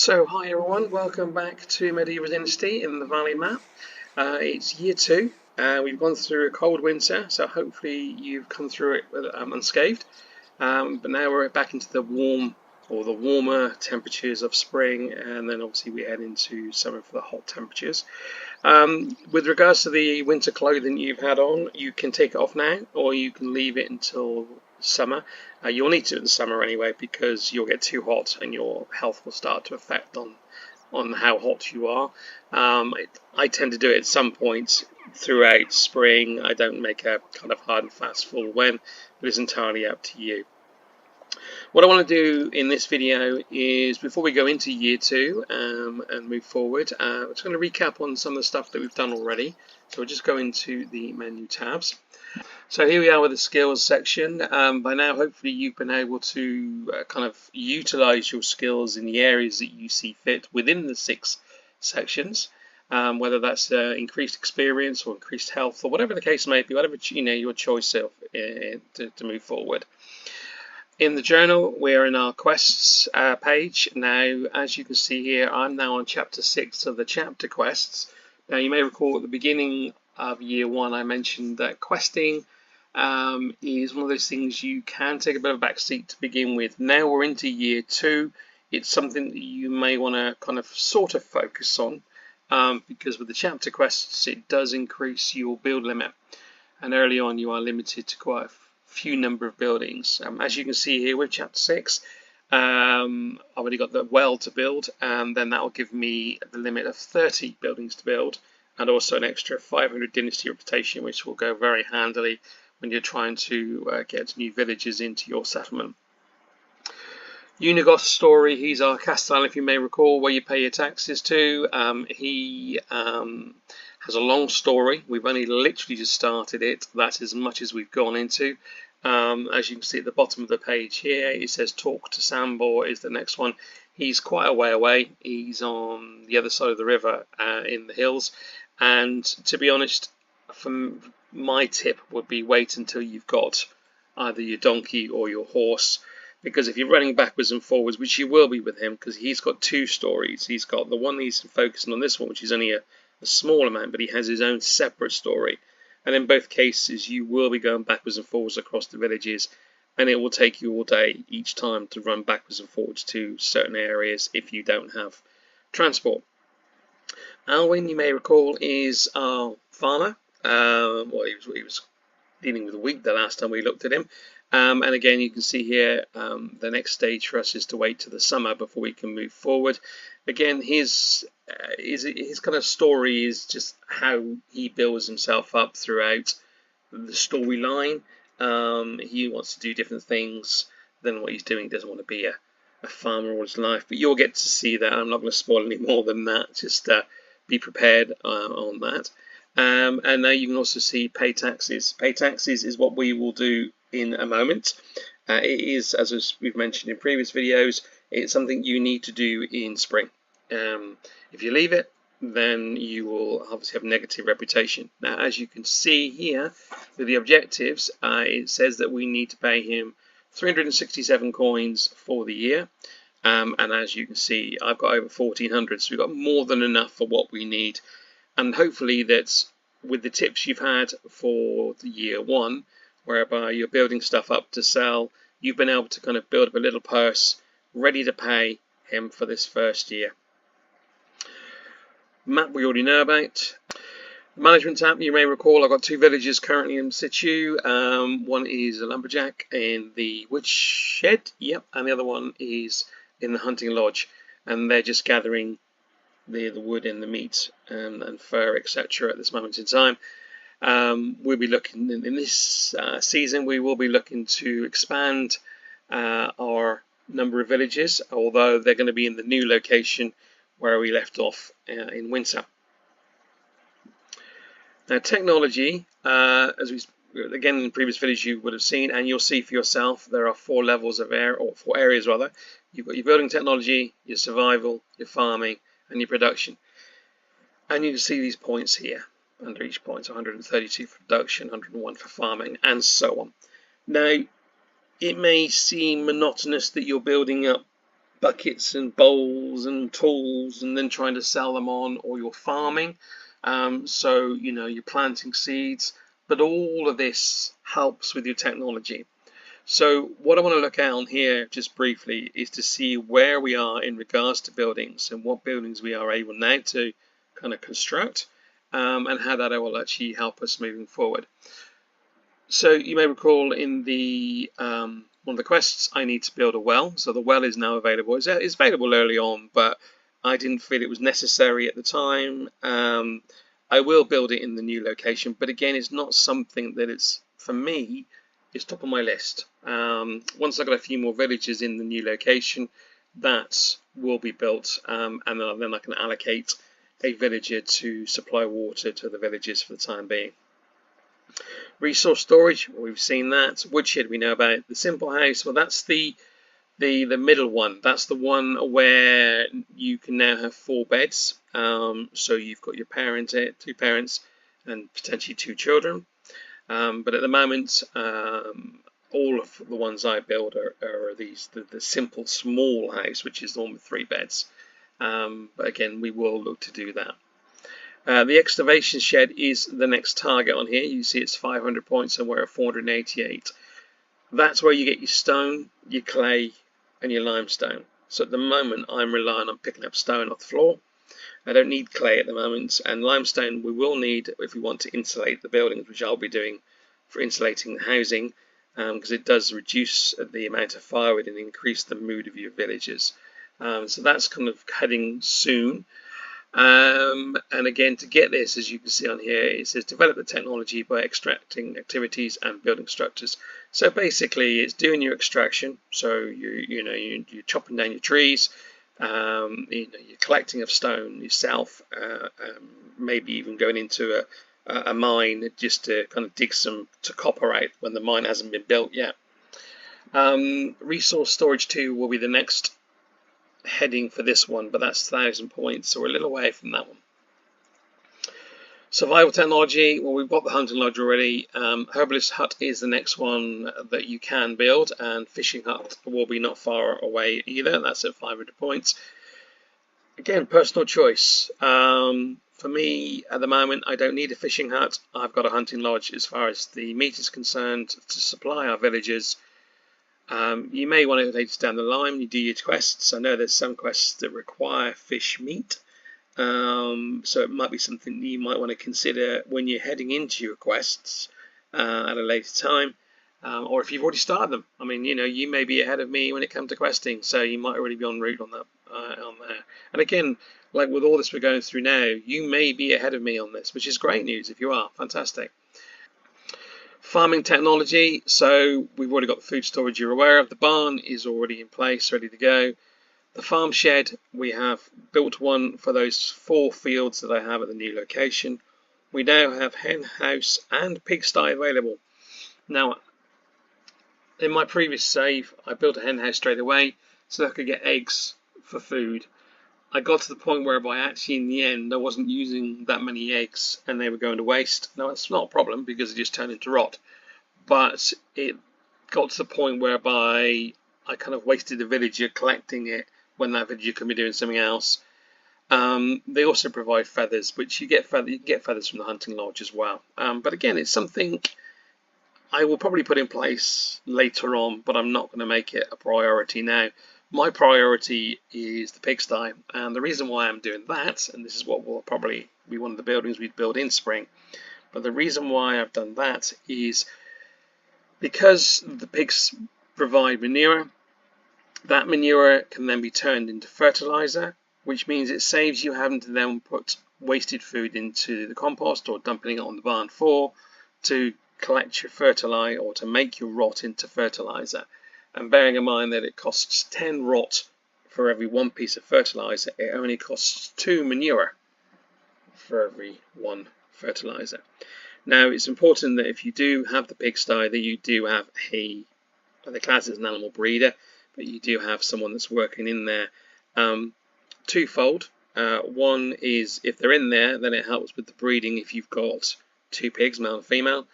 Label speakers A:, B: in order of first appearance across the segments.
A: So hi everyone, welcome back to Medieval Dynasty in the Valley map. It's year 2. We've gone through a cold winter, so hopefully you've come through it unscathed. But now we're back into the warmer temperatures of spring, and then obviously we head into summer for the hot temperatures. With regards to the winter clothing you've had on, you can take it off now, or you can leave it until summer. You'll need to in the summer anyway, because you'll get too hot and your health will start to affect on how hot you are. I tend to do it at some point throughout spring. I don't make a kind of hard and fast full when, but it's entirely up to you. What I want to do in this video is, before we go into year 2 and move forward, I'm just going to recap on some of the stuff that we've done already. So we'll just go into the menu tabs. So here we are with the skills section. By now, hopefully you've been able to kind of utilize your skills in the areas that you see fit within the 6 sections, whether that's increased experience or increased health or whatever the case may be, whatever your choice of to move forward. In the journal, we're in our quests page. Now, as you can see here, I'm now on chapter 6 of the chapter quests. Now, you may recall at the beginning of year 1, I mentioned that questing is one of those things you can take a bit of a backseat to begin with. Now we're into year 2. It's something that you may want to kind of sort of focus on, because with the chapter quests, it does increase your build limit. And early on, you are limited to quite a few number of buildings. As you can see here with chapter 6, I've already got the well to build, and then that will give me the limit of 30 buildings to build, and also an extra 500 dynasty reputation, which will go very handily when you're trying to get new villages into your settlement. Unigoth's story, he's our Castellan, if you may recall, where you pay your taxes to. He has a long story. We've only literally just started it. That's as much as we've gone into. As you can see at the bottom of the page here, it says Talk to Sambor is the next one. He's quite a way away. He's on the other side of the river in the hills. And to be honest, my tip would be wait until you've got either your donkey or your horse. Because if you're running backwards and forwards, which you will be with him, because he's got 2 stories. He's got the one he's focusing on, this one, which is only a small amount, but he has his own separate story. And in both cases, you will be going backwards and forwards across the villages, and it will take you all day each time to run backwards and forwards to certain areas if you don't have transport. Alwyn, you may recall, is our farmer. He was dealing with wheat the last time we looked at him. And again, you can see here, the next stage for us is to wait till the summer before we can move forward. Again, his kind of story is just how he builds himself up throughout the storyline. He wants to do different things than what he's doing. He doesn't want to be a farmer all his life. But you'll get to see that. I'm not going to spoil any more than that. Just be prepared on that. And now you can also see pay taxes. Pay taxes is what we will do in a moment. It is, as we've mentioned in previous videos, it's something you need to do in spring. If you leave it, then you will obviously have negative reputation. Now, as you can see here with the objectives, it says that we need to pay him 367 coins for the year. And as you can see, I've got over 1400, so we've got more than enough for what we need. And hopefully that's with the tips you've had for the year 1, whereby you're building stuff up to sell, you've been able to kind of build up a little purse ready to pay him for this first year. Map we already know about. The management tab, you may recall, I've got 2 villages currently in situ. One is a lumberjack in the woodshed, yep, and the other one is in the hunting lodge, and they're just gathering the wood and the meat and fur, etc. at this moment in time. We'll be looking in this season, we will be looking to expand our number of villages, although they're going to be in the new location where we left off in winter. Now, technology, as we again in the previous village you would have seen, and you'll see for yourself, there are 4 levels of or 4 areas rather. You've got your building technology, your survival, your farming, and your production. And you can see these points here. Under each point, 132 for production, 101 for farming, and so on. Now, it may seem monotonous that you're building up buckets and bowls and tools and then trying to sell them on, or you're farming. So, you know, you're planting seeds, but all of this helps with your technology. So what I want to look at on here just briefly is to see where we are in regards to buildings and what buildings we are able now to kind of construct, and how that will actually help us moving forward. So you may recall in the one of the quests, I need to build a well. So the well is now available. It's available early on, but I didn't feel it was necessary at the time. I will build it in the new location, but again, it's not something that is, for me, is top of my list. Once I've got a few more villages in the new location, that will be built, and then I can allocate a villager to supply water to the villages for the time being. Resource storage, well, we've seen that. Woodshed, we know about. The simple house, well, that's the middle one. That's the one where you can now have 4 beds. So you've got your parent, 2 parents, and potentially 2 children. But at the moment, all of the ones I build are the simple small house, which is the one with 3 beds. But again, we will look to do that. The excavation shed is the next target on here. You see it's 500 points and we're at 488. That's where you get your stone, your clay and your limestone. So at the moment I'm relying on picking up stone off the floor. I don't need clay at the moment, and limestone we will need if we want to insulate the buildings, which I'll be doing for insulating the housing, because it does reduce the amount of firewood and increase the mood of your villagers. So that's kind of heading soon. And again, to get this, as you can see on here, it says develop the technology by extracting activities and building structures. So basically it's doing your extraction. So you're chopping down your trees, you're collecting of stone yourself, maybe even going into a mine just to kind of dig some to copper out when the mine hasn't been built yet. Resource storage 2 will be the next heading for this one, but that's 1,000 points, so we're a little away from that one. Survival technology, well, we've got the hunting lodge already. Herbalist hut is the next one that you can build, and fishing hut will be not far away either. That's at 500 points. Again, personal choice. For me at the moment, I don't need a fishing hut. I've got a hunting lodge as far as the meat is concerned to supply our villagers. You may want to later down the line when you do your quests. I know there's some quests that require fish meat, so it might be something you might want to consider when you're heading into your quests at a later time, or if you've already started them. I mean, you may be ahead of me when it comes to questing, so you might already be en route on that on there. And again, like with all this we're going through now, you may be ahead of me on this, which is great news if you are. Fantastic. Farming technology, so we've already got the food storage you're aware of. The barn is already in place, ready to go. The farm shed, we have built one for those 4 fields that I have at the new location. We now have hen house and pigsty available. Now, in my previous save, I built a hen house straight away so I could get eggs for food. I got to the point whereby actually in the end I wasn't using that many eggs and they were going to waste. Now it's not a problem because it just turned into rot, but it got to the point whereby I kind of wasted a villager collecting it when that villager could be doing something else. They also provide feathers, which you can get feathers from the hunting lodge as well. But again, it's something I will probably put in place later on, but I'm not going to make it a priority now. My priority is the pigsty, and the reason why I'm doing that, and this is what will probably be one of the buildings we build in spring, but the reason why I've done that is because the pigs provide manure. That manure can then be turned into fertilizer, which means it saves you having to then put wasted food into the compost or dumping it on the barn floor to collect your fertilizer or to make your rot into fertilizer. And bearing in mind that it costs 10 rot for every 1 piece of fertilizer, it only costs 2 manure for every 1 fertilizer. Now, it's important that if you do have the pigsty, that you do have the class is an animal breeder, but you do have someone that's working in there. Twofold. One is if they're in there, then it helps with the breeding if you've got 2 pigs, male and female,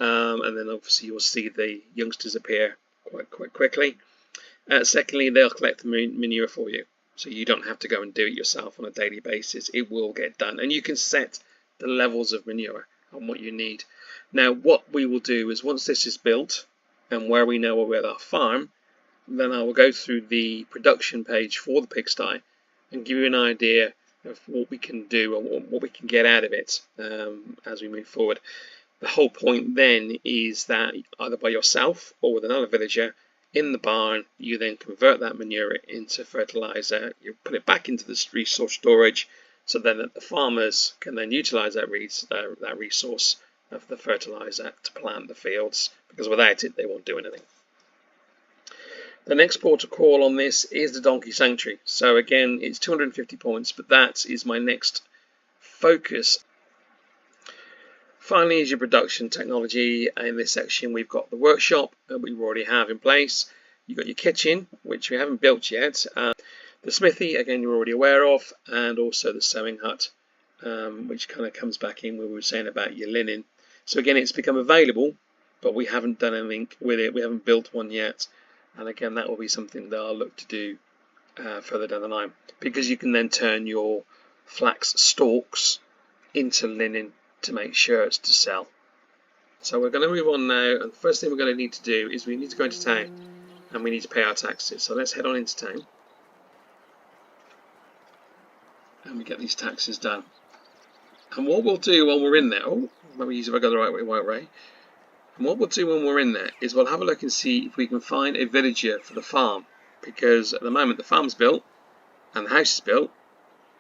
A: and then obviously you'll see the youngsters appear quite quickly. Secondly, they'll collect the manure for you, so you don't have to go and do it yourself on a daily basis. It will get done, and you can set the levels of manure on what you need. Now, what we will do is once this is built and where we know we're at our farm, then I will go through the production page for the pigsty and give you an idea of what we can do and what we can get out of it as we move forward. The whole point then is that either by yourself or with another villager in the barn, you then convert that manure into fertilizer. You put it back into the resource storage, so then that the farmers can then utilize that resource of the fertilizer to plant the fields, because without it they won't do anything. The next port of call on this is the Donkey Sanctuary. So again, it's 250 points, but that is my next focus. Finally is your production technology. In this section we've got the workshop that we already have in place. You've got your kitchen, which we haven't built yet. The smithy, again, you're already aware of, and also the sewing hut, which kind of comes back in where we were saying about your linen. So again, it's become available, but we haven't done anything with it. We haven't built one yet. And again, that will be something that I'll look to do further down the line, because you can then turn your flax stalks into linen to make shirts to sell. So we're going to move on now, and the first thing we're going to need to do is we need to go into town and we need to pay our taxes. So let's head on into town and we get these taxes done. And what we'll do when we're in there, let me use if I go the right way, White Ray. And what we'll do when we're in there is we'll have a look and see if we can find a villager for the farm, because at the moment the farm's built and the house is built.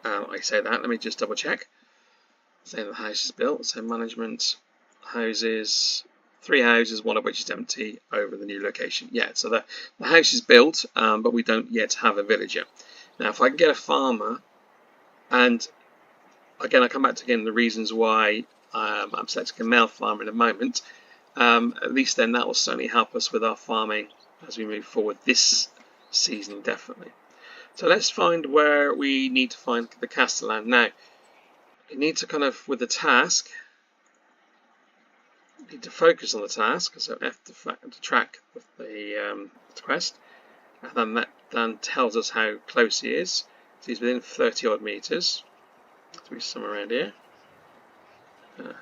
A: I say that, let me just double check. Saying the house is built, so management, houses, 3 houses, one of which is empty over the new location. Yeah, so the house is built, but we don't yet have a villager. Now, if I can get a farmer, and again, I come back to the reasons why I'm selecting a male farmer in a moment. At least then that will certainly help us with our farming as we move forward this season, definitely. So let's find where we need to find the castellan. Now, you need to kind of, with the task, you need to focus on the task, so F to track the quest, and then that then tells us how close he is. So he's within 30 odd meters, so he's somewhere around here.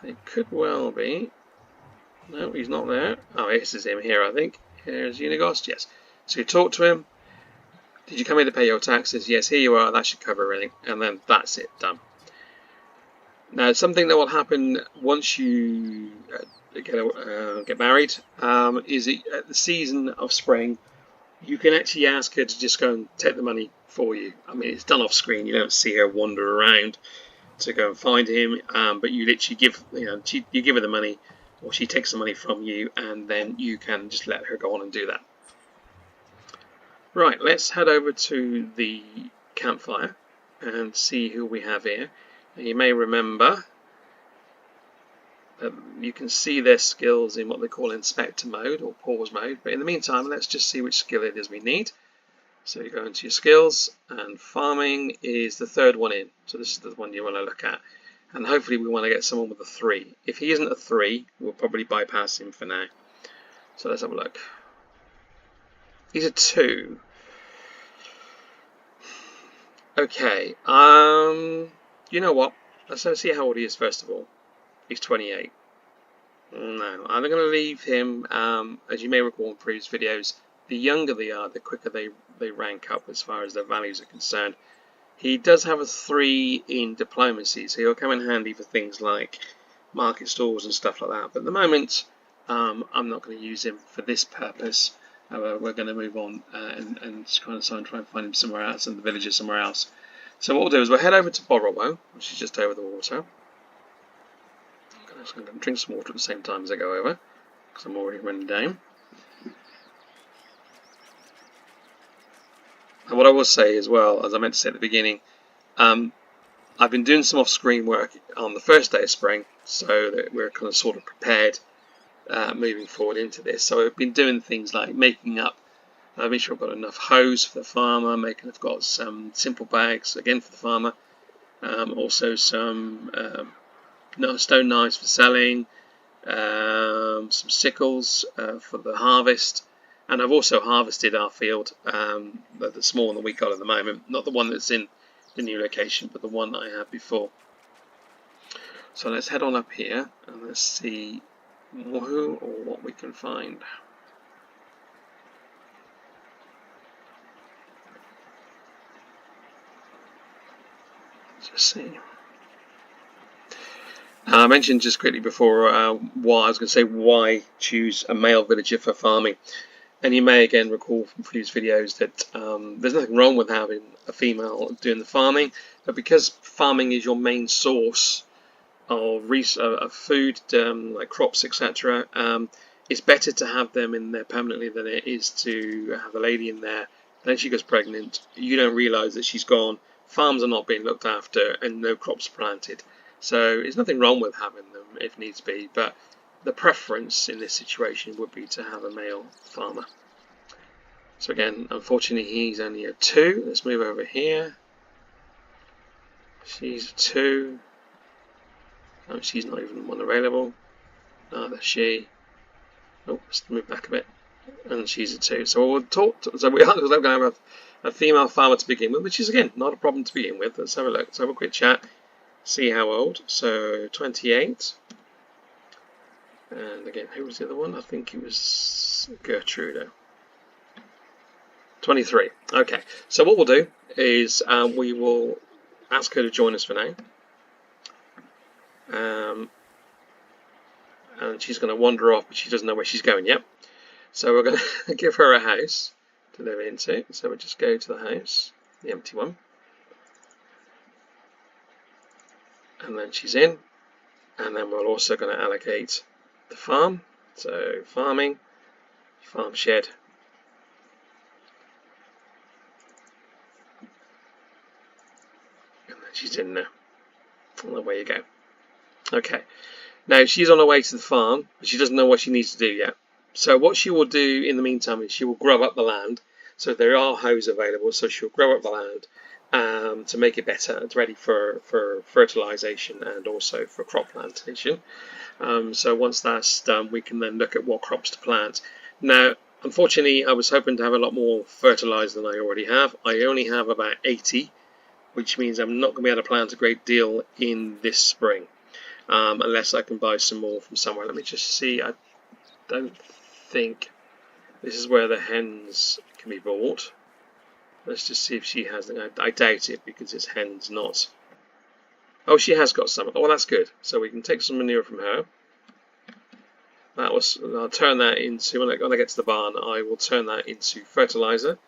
A: It could well be. No, he's not there. Oh, this is him here, I think. Here's Unigost, yes. So you talk to him. Did you come in to pay your taxes? Yes, here you are. That should cover everything. And then that's it, done. Now, something that will happen once you get married is at the season of spring, you can actually ask her to just go and take the money for you. I mean, it's done off screen. You don't see her wander around to go and find him, but you literally give, you give her the money, or she takes the money from you, and then you can just let her go on and do that. Right, let's head over to the campfire and see who we have here. Now, you may remember that you can see their skills in what they call inspector mode or pause mode, but in the meantime, let's just see which skill it is we need. So you go into your skills, and farming is the third one in, so this is the one you want to look at. And hopefully we want to get someone with a 3. If he isn't a 3, we'll probably bypass him for now. So let's have a look. He's a 2. Okay, you know what? Let's see how old he is first of all. He's 28. No, I'm going to leave him, as you may recall in previous videos, the younger they are, the quicker they rank up as far as their values are concerned. He does have a 3 in diplomacy, so he'll come in handy for things like market stalls and stuff like that. But at the moment, I'm not going to use him for this purpose. We're going to move on and kind of try and find him somewhere else, and the villager somewhere else. So what we'll do is we'll head over to Borowo, which is just over the water. I'm going to drink some water at the same time as I go over, because I'm already running down. And what I will say as well, as I meant to say at the beginning, I've been doing some off-screen work on the first day of spring, so that we're kind of sort of prepared moving forward into this. So I've been doing things like making up, making sure I've got enough hose for the farmer, I've got some simple bags, again for the farmer, also some stone knives for selling, some sickles for the harvest, And I've also harvested our field, the small one that we got at the moment, not the one that's in the new location, but the one I had before. So let's head on up here and let's see who or what we can find. Let's just see. I mentioned just quickly before why I was going to say why choose a male villager for farming. And you may again recall from previous videos that there's nothing wrong with having a female doing the farming, but because farming is your main source of food, like crops, etc., it's better to have them in there permanently than it is to have a lady in there. Then she gets pregnant, you don't realise that she's gone, farms are not being looked after, and no crops planted. So there's nothing wrong with having them if needs be, but the preference in this situation would be to have a male farmer. So again, unfortunately, he's only a 2. Let's move over here. She's a 2. No, she's not even one available. Neither she. Oh, let's move back a bit. And she's a 2. So we'll talk. So we are going to have a female farmer to begin with, which is again not a problem to begin with. Let's have a look. Let's have a quick chat. See how old. So 28. And again, who was the other one? I think it was Gertrude. 23. Okay. So what we'll do is we will ask her to join us for now. And she's going to wander off, but she doesn't know where she's going yet. So we're going to give her a house to live into. So we'll just go to the house, the empty one. And then she's in. And then we're also going to allocate the farm. So farming, farm shed. And then she's in there. And away you go. Okay. Now she's on her way to the farm, but she doesn't know what she needs to do yet. So what she will do in the meantime is she will grow up the land. So there are hoes available, so she'll grow up the land to make it better. It's ready for fertilization and also for crop plantation. So once that's done, we can then look at what crops to plant. Now, unfortunately, I was hoping to have a lot more fertilizer than I already have. I only have about 80, which means I'm not going to be able to plant a great deal in this spring. Unless I can buy some more from somewhere. Let me just see. I don't think this is where the hens can be bought. Let's just see if she has them. I doubt it because it's hens, not. Oh, she has got some. Oh, well, that's good. So we can take some manure from her. I'll turn that into, when I get to the barn, I will turn that into fertilizer.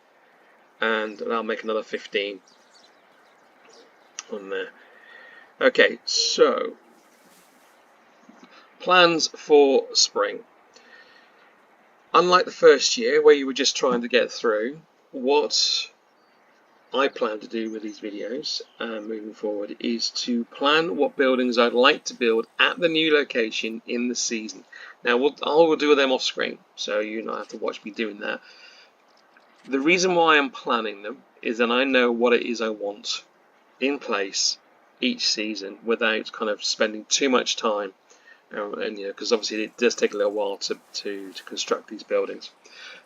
A: And I'll make another 15 on there. Okay, so plans for spring. Unlike the first year where you were just trying to get through, what I plan to do with these videos moving forward is to plan what buildings I'd like to build at the new location in the season. Now I will do them off screen, so you don't have to watch me doing that. The reason why I'm planning them is that I know what it is I want in place each season without kind of spending too much time. And because obviously it does take a little while to construct these buildings.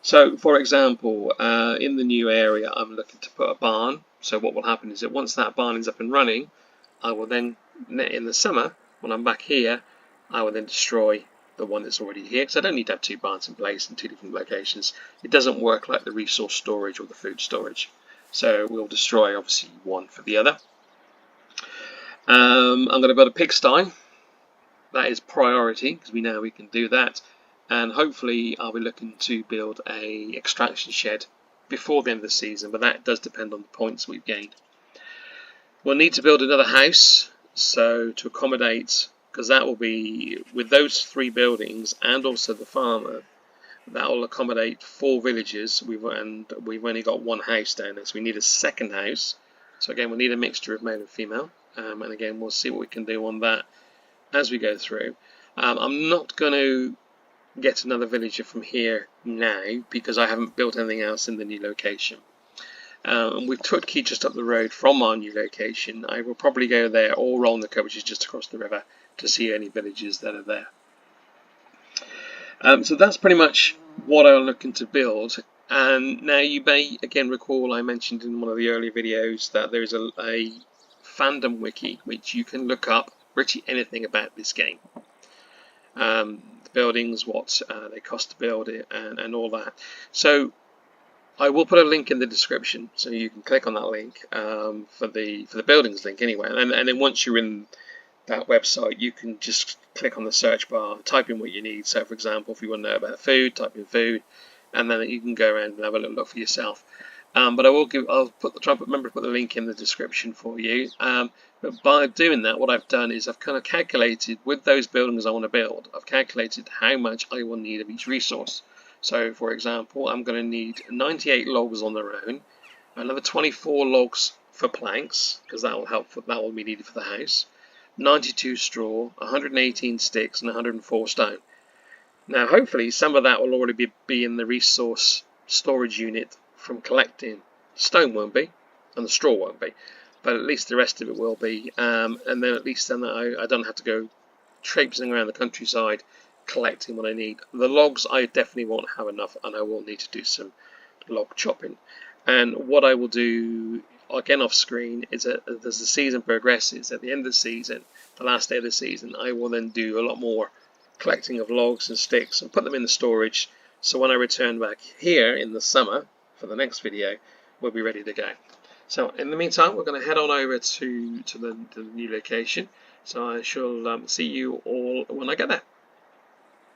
A: So, for example, in the new area, I'm looking to put a barn. So what will happen is that once that barn is up and running, I will then, in the summer, when I'm back here, I will then destroy the one that's already here. Because I don't need to have 2 barns in place in 2 different locations. It doesn't work like the resource storage or the food storage. So we'll destroy, obviously, one for the other. I'm going to build a pigsty. That is priority because we know we can do that, and hopefully I'll be looking to build a extraction shed before the end of the season, but that does depend on the points we've gained. We'll need to build another house, so to accommodate, because that will be with those 3 buildings and also the farmer, that will accommodate 4 villages. We've only got 1 house down there, so we need a second house. So again, we'll need a mixture of male and female, and again we'll see what we can do on that as we go through. I'm not going to get another villager from here now because I haven't built anything else in the new location. With Tutki just up the road from our new location, I will probably go there, or Rolnica, which is just across the river, to see any villages that are there. So that's pretty much what I'm looking to build. And now you may again recall I mentioned in one of the earlier videos that there's a Fandom Wiki which you can look up pretty anything about this game. The buildings, what they cost to build it, and all that. So I will put a link in the description, so you can click on that link for the buildings link anyway. And then once you're in that website, you can just click on the search bar, type in what you need. So, for example, if you want to know about food, type in food, and then you can go around and have a little look for yourself. But I'll try and remember to put the link in the description for you. But by doing that, what I've done is I've kind of calculated with those buildings I want to build. I've calculated how much I will need of each resource. So, for example, I'm going to need 98 logs on their own, another 24 logs for planks, because that will be needed for the house, 92 straw, 118 sticks, and 104 stone. Now, hopefully, some of that will already be in the resource storage unit from collecting. Stone won't be, and the straw won't be, but at least the rest of it will be. And then at least then I don't have to go traipsing around the countryside collecting what I need. The logs I definitely won't have enough, and I will need to do some log chopping. And what I will do again off screen is that as the season progresses, at the end of the season, the last day of the season, I will then do a lot more collecting of logs and sticks and put them in the storage, so when I return back here in the summer for the next video, we'll be ready to go. So in the meantime, we're going to head on over to the new location, so I shall see you all when I get there.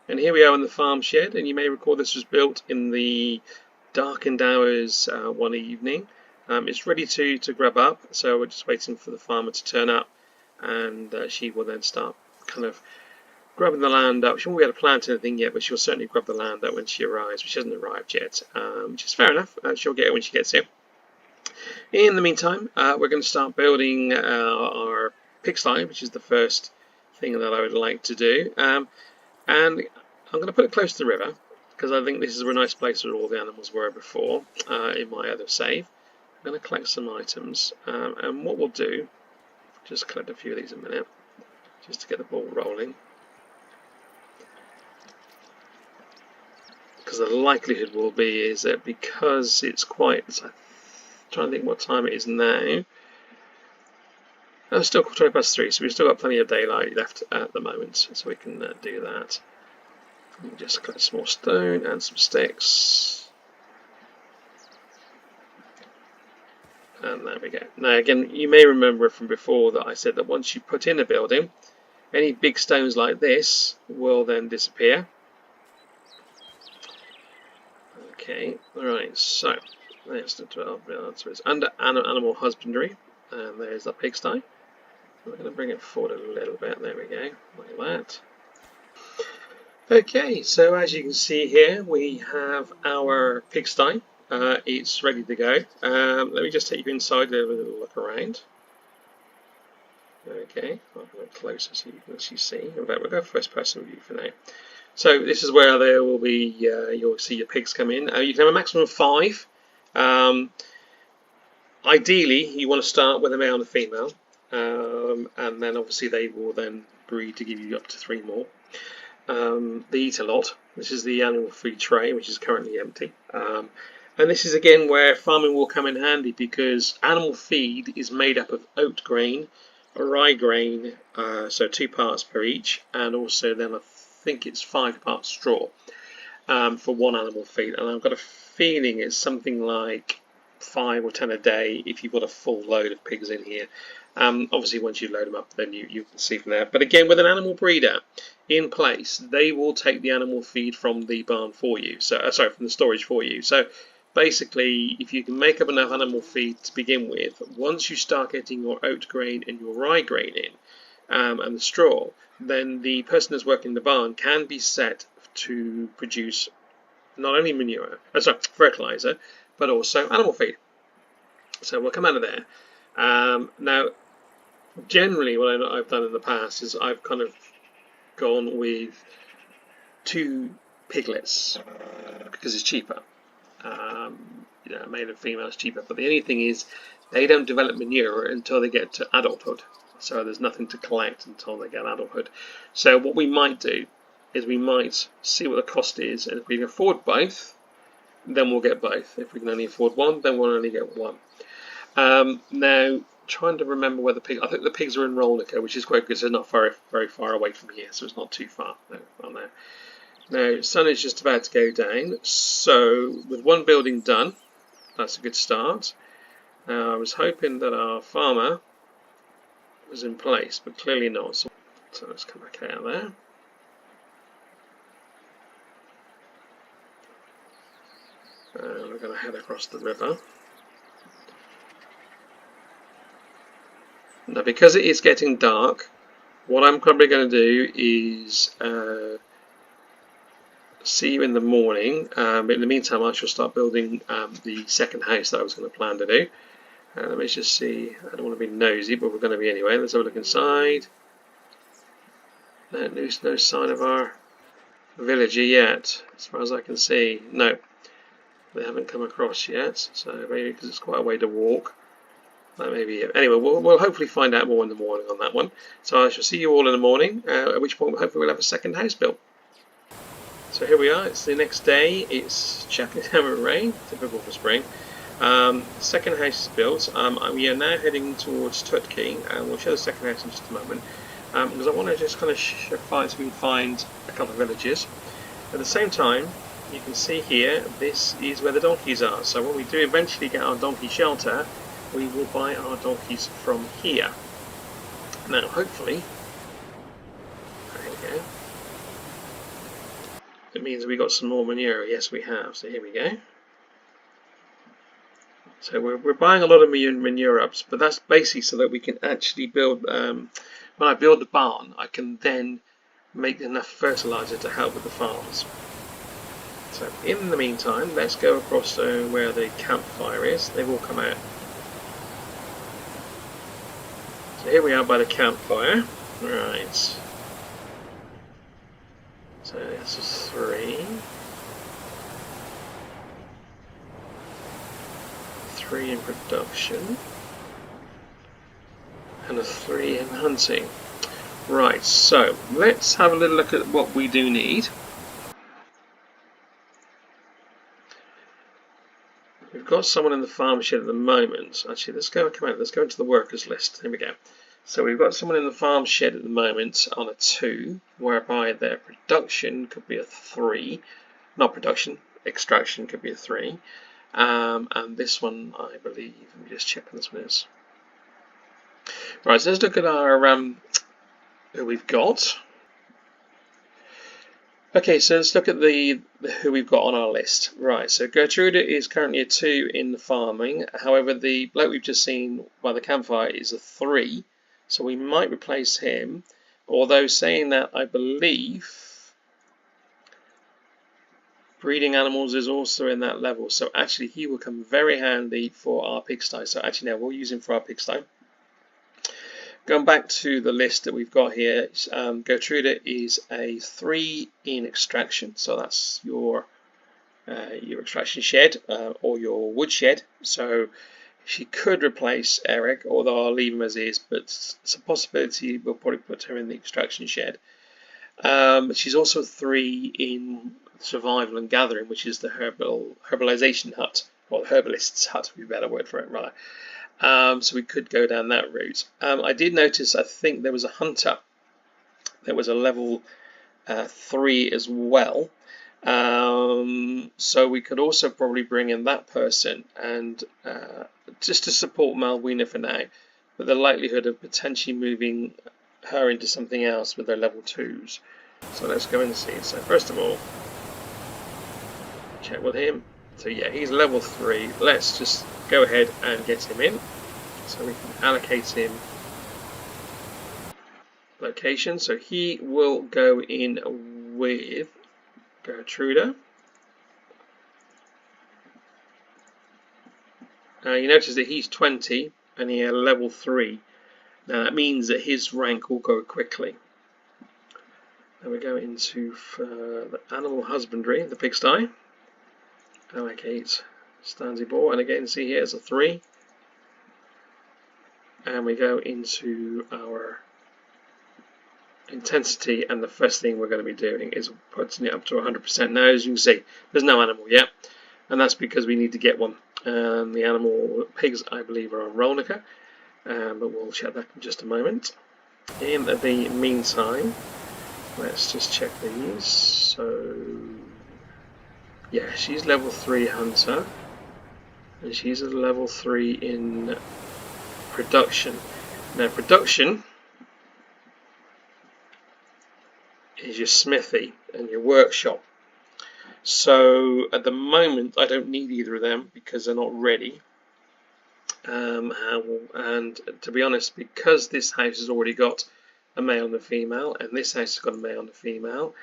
A: And here we are in the farm shed, and you may recall this was built in the darkened hours one evening. It's ready to grub up, so we're just waiting for the farmer to turn up, and she will then start kind of grubbing the land up. She won't be able to plant anything yet, but she'll certainly grub the land up when she arrives, which hasn't arrived yet, which is fair enough. She'll get it when she gets here. In the meantime, we're going to start building our pigsty, which is the first thing that I would like to do. And I'm going to put it close to the river, because I think this is a nice place where all the animals were before in my other save. I'm going to collect some items, and what we'll do, just collect a few of these in a minute, just to get the ball rolling. Because the likelihood will be is that because it's quite, I'm trying to think what time it is now. It's still 3:20, so we've still got plenty of daylight left at the moment, so we can do that. Just collect some more stone and some sticks. And there we go. Now again, you may remember from before that I said that once you put in a building, any big stones like this will then disappear. Okay, alright, so there's the 12 yards. So it's under animal husbandry, and there's the pigsty. We're going to bring it forward a little bit, there we go, like that. Okay, so as you can see here, we have our pigsty. It's ready to go. Let me just take you inside and have a little look around. Okay, I'll go closer so you can actually see. In fact, we'll go first person view for now. So this is where there will be, you'll see your pigs come in. You can have a maximum of 5. Ideally, you want to start with a male and a female, and then obviously they will then breed to give you up to 3 more. They eat a lot. This is the animal feed tray, which is currently empty. And this is again where farming will come in handy, because animal feed is made up of oat grain, rye grain, so 2 parts per each, and also then I think it's 5 parts straw for one animal feed. And I've got a feeling it's something like 5 or 10 a day if you've got a full load of pigs in here. Obviously once you load them up, then you can see from there. But again, with an animal breeder in place, they will take the animal feed from the barn for you. So sorry, from the storage for you. So basically, if you can make up enough animal feed to begin with, once you start getting your oat grain and your rye grain in, and the straw, then the person that's working the barn can be set to produce not only fertilizer, but also animal feed. So we'll come out of there. Now, generally, what I've done in the past is I've kind of gone with 2 piglets because it's cheaper. Male and female is cheaper, but the only thing is they don't develop manure until they get to adulthood, so there's nothing to collect until they get adulthood. So what we might do is we might see what the cost is, and if we can afford both, then we'll get both. If we can only afford one, then we'll only get one. Now, trying to remember where the pigs. I think the pigs are in Rolnica, which is quite good because they're not very far away from here, so it's not too far. No, there. Now, sun is just about to go down, so with one building done, that's a good start. I was hoping that our farmer was in place, but clearly not. So let's come back out there. We're going to head across the river. Now, because it is getting dark, what I'm probably going to do is see you in the morning. But in the meantime, I shall start building the second house that I was going to plan to do. Let me just see. I don't want to be nosy, but we're going to be anyway. Let's have a look inside. No sign of our villager yet, as far as I can see. No, they haven't come across yet. So maybe because it's quite a way to walk. That may be it. Anyway, we'll hopefully find out more in the morning on that one. So I shall see you all in the morning, at which point hopefully we'll have a second house built. So here we are, it's the next day, it's chucking down with rain, typical for spring. Second house is built. We are now heading towards Tutki, and we'll show the second house in just a moment. Because I want to just kind of find so we can find a couple of villages. At the same time, you can see here, this is where the donkeys are. So when we do eventually get our donkey shelter, we will buy our donkeys from here. Now, hopefully, there we go. It means we got some more manure. Yes, we have. So here we go. So we're buying a lot of manure ups, but that's basically so that we can actually build. When I build the barn, I can then make enough fertilizer to help with the farms. So in the meantime, let's go across to where the campfire is. They've all come out. So here we are by the campfire. Right. So this is 3. 3 in production. And a 3 in hunting. Right, so let's have a little look at what we do need. We've got someone in the farm shed at the moment. Actually, let's go into the workers list. Here we go. So we've got someone in the farm shed at the moment on a 2, whereby their production could be a 3. Not production, extraction could be a 3. And this one, I believe, let me just check when this one is. Right, so let's look at our who we've got. Okay, so let's look at who we've got on our list. Right, so Gertrude is currently a 2 in the farming. However, the bloke we've just seen by the campfire is a 3, so we might replace him. Although saying that, I believe breeding animals is also in that level. So actually, he will come very handy for our pigsty. So actually, now we'll use him for our pigsty. Going back to the list that we've got here, Gertrude is a 3 in extraction, so that's your extraction shed or your wood shed. So she could replace Eric, although I'll leave him as is, but it's a possibility we'll probably put her in the extraction shed. She's also a 3 in survival and gathering, which is the herbalization hut, or herbalist's hut would be a better word for it, rather. So we could go down that route. I did notice, I think there was a hunter. There was a level 3 as well. So we could also probably bring in that person and just to support Malwina for now, with the likelihood of potentially moving her into something else with their level 2s. So let's go and see. So first of all, check with him. So yeah, he's level 3. Let's just go ahead and get him in. So we can allocate him location. So he will go in with Gertrude. You notice that he's 20 and he had level 3. Now that means that his rank will go quickly. Then we go into the animal husbandry, the pigsty. Allocate Stanley Ball, and again see here it's a 3. And we go into our intensity, and the first thing we're going to be doing is putting it up to 100%. Now, as you can see, there's no animal yet, and that's because we need to get one. The animal pigs, I believe, are on Rolnica, but we'll check that in just a moment. In the meantime, let's just check these. So, yeah, she's level 3 hunter, and she's a level 3 in production. Now, production is your smithy and your workshop. So at the moment I don't need either of them because they're not ready. And to be honest, because this house has already got a male and a female, and this house has got a male and a female,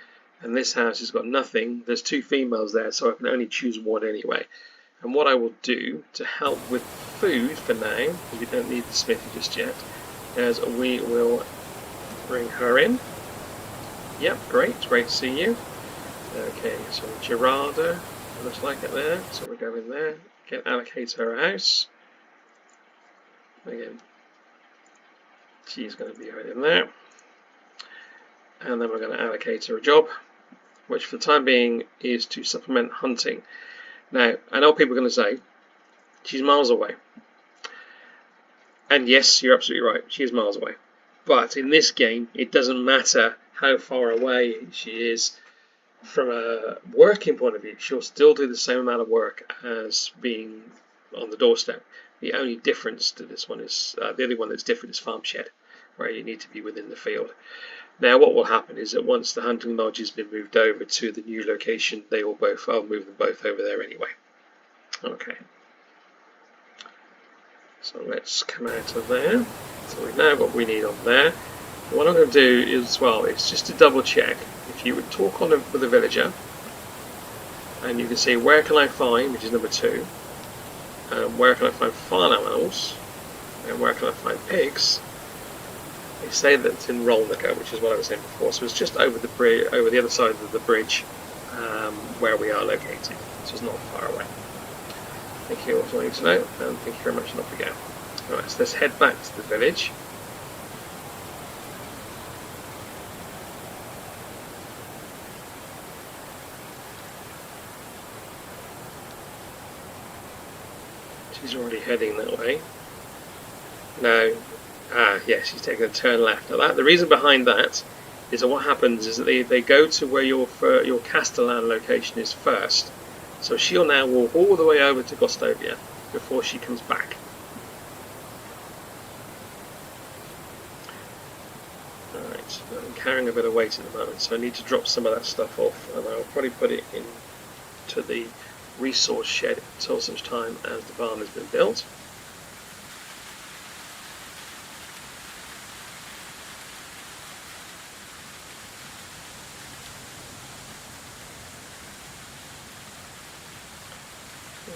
A: and this house has got nothing, there's 2 females there, so I can only choose one anyway. And what I will do to help with food for now, because we don't need the smithy just yet, is we will bring her in. Yep, great, it's great to see you. Okay, so Gerarda, looks like it there, so we'll go in there, again allocate her a house. Again, she's going to be right in there. And then we're going to allocate her a job, which for the time being is to supplement hunting. Now, I know people are going to say, she's miles away. And yes, you're absolutely right, she is miles away. But in this game, it doesn't matter how far away she is from a working point of view. She'll still do the same amount of work as being on the doorstep. The only difference to this one is, the only one that's different is farm shed, where you need to be within the field. Now what will happen is that once the hunting lodge has been moved over to the new location, I'll move them both over there anyway. Okay. So let's come out of there. So we know what we need on there. What I'm going to do is, well, it's just to double check. If you would talk on with a villager, and you can see where can I find, which is number 2, where can I find farm animals, and where can I find pigs. They say that it's in Rolnica, which is what I was saying before. So it's just over the bridge, over the other side of the bridge, where we are located. So it's not far away. Thank you, that's all I need to know, and thank you very much, and off we go. Alright, so let's head back to the village. She's already heading that way. Now, yes, she's taking a turn left. Now the reason behind that is that what happens is that they go to where your Castellan location is first. So she'll now walk all the way over to Gostovia before she comes back. Alright, I'm carrying a bit of weight at the moment, so I need to drop some of that stuff off, and I'll probably put it into the resource shed until such time as the barn has been built.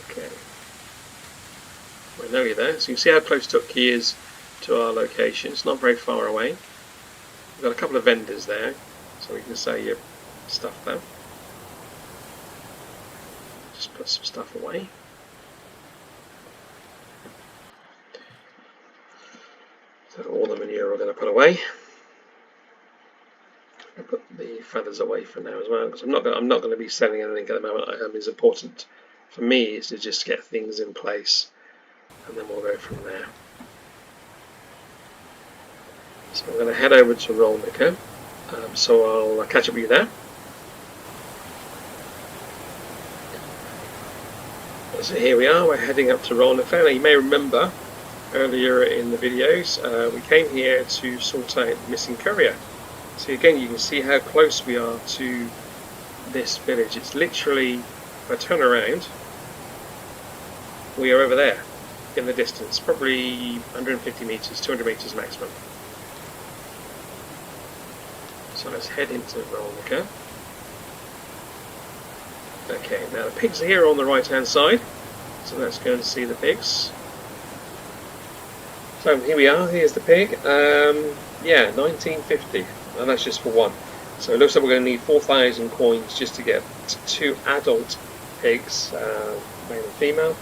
A: Okay, we're nearly there. So you can see how close Tutki is to our location. It's not very far away. We've got a couple of vendors there, so we can sell your stuff there. Just put some stuff away. So all the manure we're going to put away. I'll put the feathers away for now as well, because I'm not going to be selling anything at the moment. It's important for me is to just get things in place, and then we'll go from there. So I'm going to head over to Rolnica, so I'll catch up with you there. So here we are, we're heading up to Rolnica. Now you may remember earlier in the videos we came here to sort out the missing courier. So again you can see how close we are to this village. It's literally, if I turn around, we are over there in the distance, probably 150 metres, 200 metres maximum. So let's head into Rolnica. Okay, now the pigs are here on the right hand side, so let's go and see the pigs. So here we are, here's the pig. Yeah, 1950, and that's just for one. So it looks like we're going to need 4,000 coins just to get 2 adult pigs, male and female,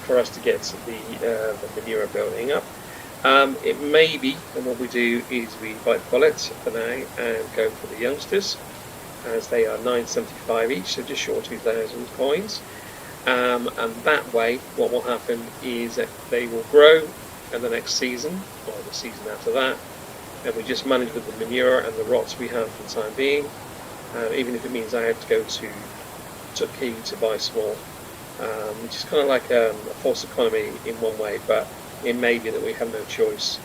A: for us to get the manure building up. It may be, and what we do is we bite the bullet for now and go for the youngsters, as they are 9.75 each, so just short 2,000 coins. And that way, what will happen is that they will grow in the next season, or the season after that, and we just manage with the manure and the rots we have for the time being, even if it means I have to go to Tutki to buy some more, which is kind of like a false economy in one way, but it may be that we have no choice,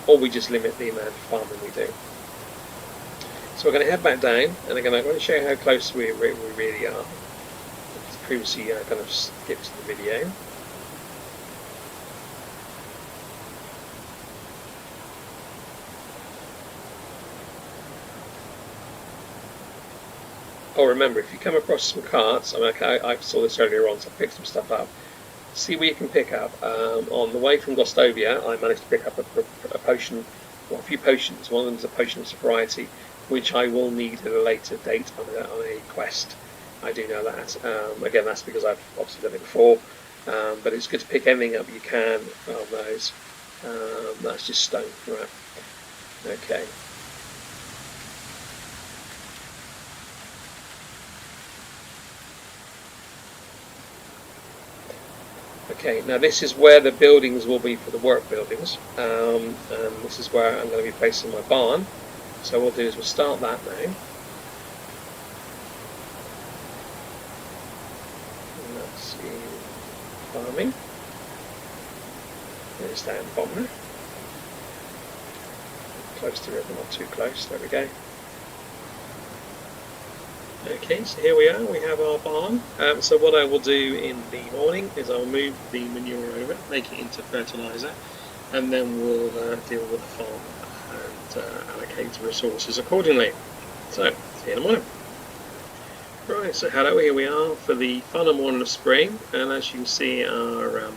A: or we just limit the amount of farming we do. So we're going to head back down, and again I'm going to show you how close we really are. Previously I kind of skipped the video. Oh, remember, if you come across some carts, I saw this earlier on, so I picked some stuff up. See what you can pick up. On the way from Gostovia, I managed to pick up a potion, well, a few potions. One of them is a potion of sobriety, which I will need at a later date on a quest. I do know that. Again, that's because I've obviously done it before, but it's good to pick anything up you can of those. That's just stone, right? Okay. Okay, now this is where the buildings will be for the work buildings, and this is where I'm going to be placing my barn. So what we'll do is we'll start that now. And that's in farming. There's down bomber. Close to the river, not too close, there we go. Okay, so here we are, we have our barn. So what I will do in the morning is I'll move the manure over, make it into fertiliser, and then we'll deal with the farm and allocate the resources accordingly. So, see you in the morning. Right, so hello, here we are for the final morning of spring, and as you can see our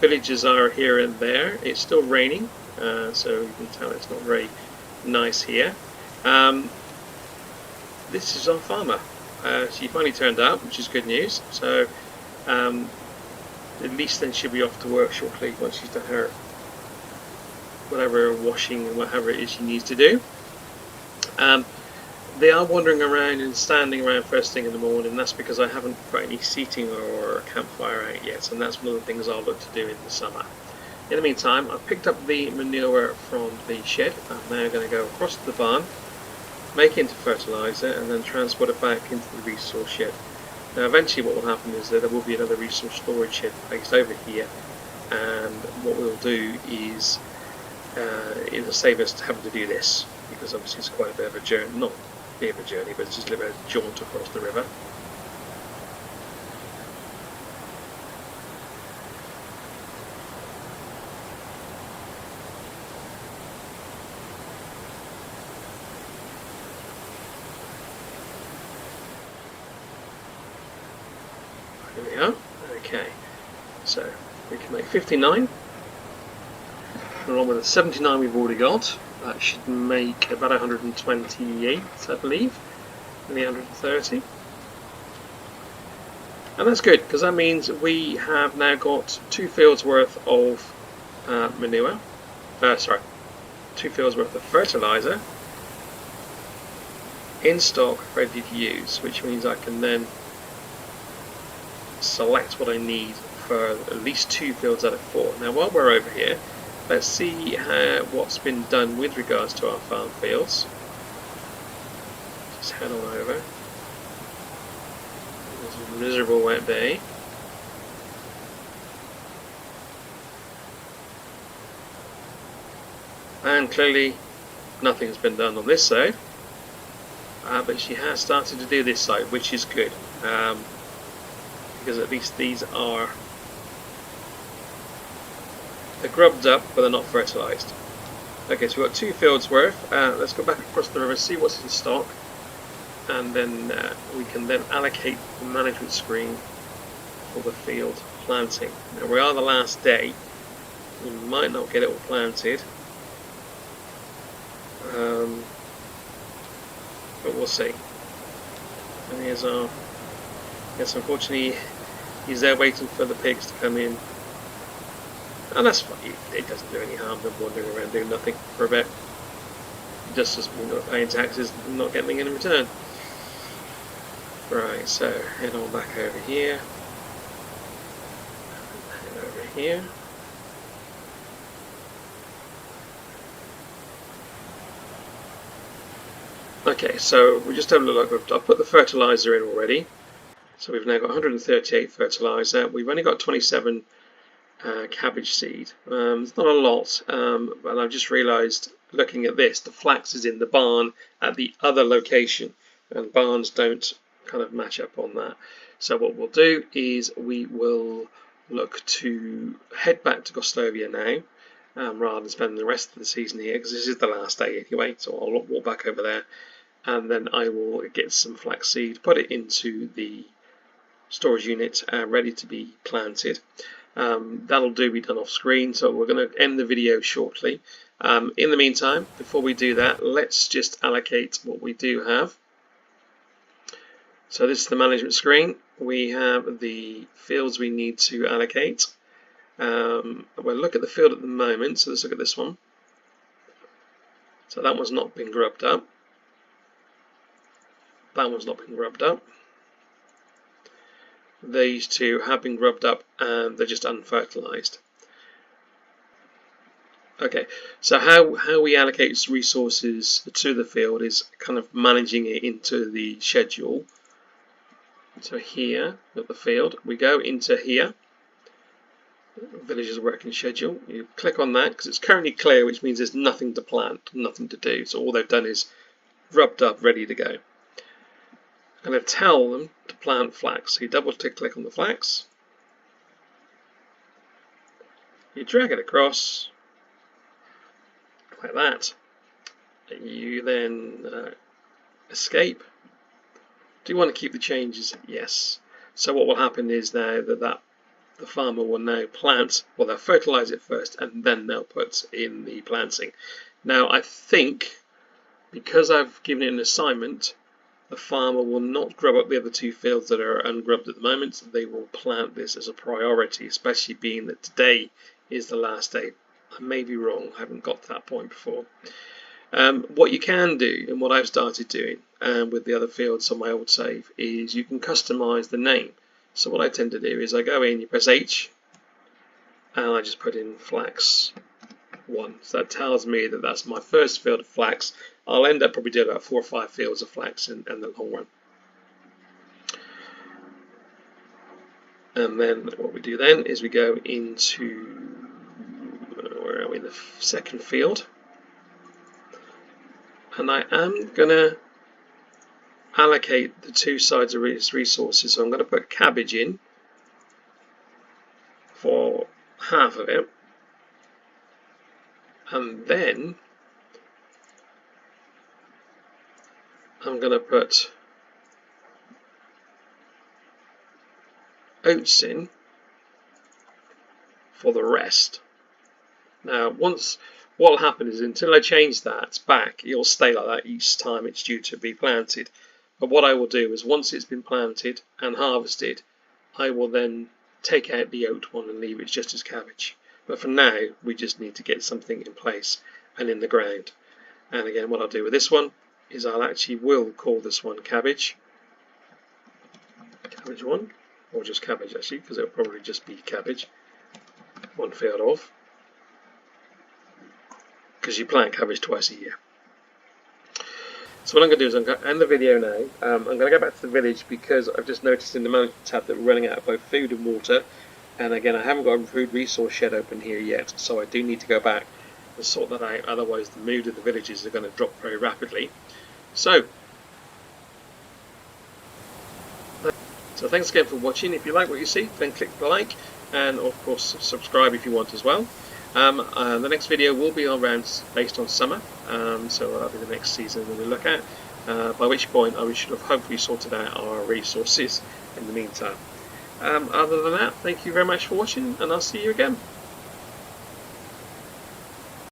A: villages are here and there. It's still raining, so you can tell it's not very nice here. This is our farmer. She finally turned up, which is good news. So at least then she'll be off to work shortly once she's done her whatever washing and whatever it is she needs to do. They are wandering around and standing around first thing in the morning. That's because I haven't put any seating or a campfire out yet, and that's one of the things I'll look to do in the summer. In the meantime, I've picked up the manure from the shed. I'm now going to go across to the barn, make it into fertiliser, and then transport it back into the resource shed. Now eventually what will happen is that there will be another resource storage shed placed over here, and what we'll do is it'll save us having to do this, because obviously it's quite a bit of a journey, not a bit of a journey, but it's just a little bit of a jaunt across the river. Here we are. Okay, so we can make 59 along with the 79 we've already got. That should make about 128, I believe, maybe 130. And that's good, because that means we have now got 2 fields worth of manure, 2 fields worth of fertiliser in stock ready to use, which means I can then select what I need for at least 2 fields out of 4. Now while we're over here, let's see what's been done with regards to our farm fields. Just head on over. It's a miserable wet day. And clearly nothing's been done on this side, but she has started to do this side, which is good. Because at least these are they're grubbed up, but they're not fertilised. Okay, so we've got 2 fields worth. Let's go back across the river, see what's in stock, and then we can then allocate the management screen for the field planting. Now we are the last day, we might not get it all planted, but we'll see. And here's our, yes, unfortunately he's there waiting for the pigs to come in And that's fine. It doesn't do any harm them wandering around doing nothing for a bit. Just as we're not paying taxes and not getting in return. Right, so head on back over here. Head over here. Okay, so we just have a look. I've put the fertilizer in already. So we've now got 138 fertilizer. We've only got 27 cabbage seed. It's not a lot, but I've just realised, looking at this, the flax is in the barn at the other location, and barns don't kind of match up on that. So what we'll do is we will look to head back to Gostovia now, rather than spending the rest of the season here, because this is the last day anyway, so I'll walk back over there, and then I will get some flaxseed, put it into the storage unit, ready to be planted. That'll be done off screen, so we're going to end the video shortly. In the meantime, before we do that, let's just allocate what we do have. So this is the management screen. We have the fields we need to allocate. We'll look at the field at the moment, so let's look at this one. So that one's not been grubbed up. That one's not been grubbed up. These two have been grubbed up and they're just unfertilized. Okay, so how we allocate resources to the field is kind of managing it into the schedule. So here at the field, we go into here, villagers working schedule. You click on that because it's currently clear, which means there's nothing to plant, nothing to do. So all they've done is rubbed up, ready to go. I'm going to tell them to plant flax. So you double click on the flax, you drag it across like that. You then escape. Do you want to keep the changes? Yes. So what will happen is now that the farmer will now plant, well, they'll fertilize it first and then they'll put in the planting. Now I think because I've given it an assignment, the farmer will not grub up the other two fields that are ungrubbed at the moment. They will plant this as a priority, especially being that today is the last day. I may be wrong, I haven't got to that point before. What you can do, and what I've started doing with the other fields on my old save, is you can customize the name. So what I tend to do is I go in, you press H, and I just put in flax 1. So that tells me that that's my first field of flax. I'll end up probably doing about 4 or 5 fields of flax in the long run. And then what we do then is we go into, where are we, the second field. And I am going to allocate the two sides of its resources. So I'm going to put cabbage in for half of it. And then I'm going to put oats in for the rest. Now what will happen is until I change that back, it'll stay like that each time it's due to be planted. But what I will do is once it's been planted and harvested, I will then take out the oat one and leave it just as cabbage. But for now, we just need to get something in place and in the ground. And again, what I'll do with this one is will call this one cabbage 1, or just cabbage actually, because it'll probably just be cabbage, one field of, because you plant cabbage twice a year. So what I'm going to do is I'm going to end the video now. I'm going to go back to the village because I've just noticed in the management tab that we're running out of both food and water. And again, I haven't got a food resource shed open here yet, so I do need to go back and sort that out. Otherwise, the mood of the villages are going to drop very rapidly. So thanks again for watching. If you like what you see, then click the like, and of course subscribe if you want as well. The next video will be based on summer, so that'll be the next season that we look at, by which point we should have hopefully sorted out our resources in the meantime. Other than that, thank you very much for watching, and I'll see you again.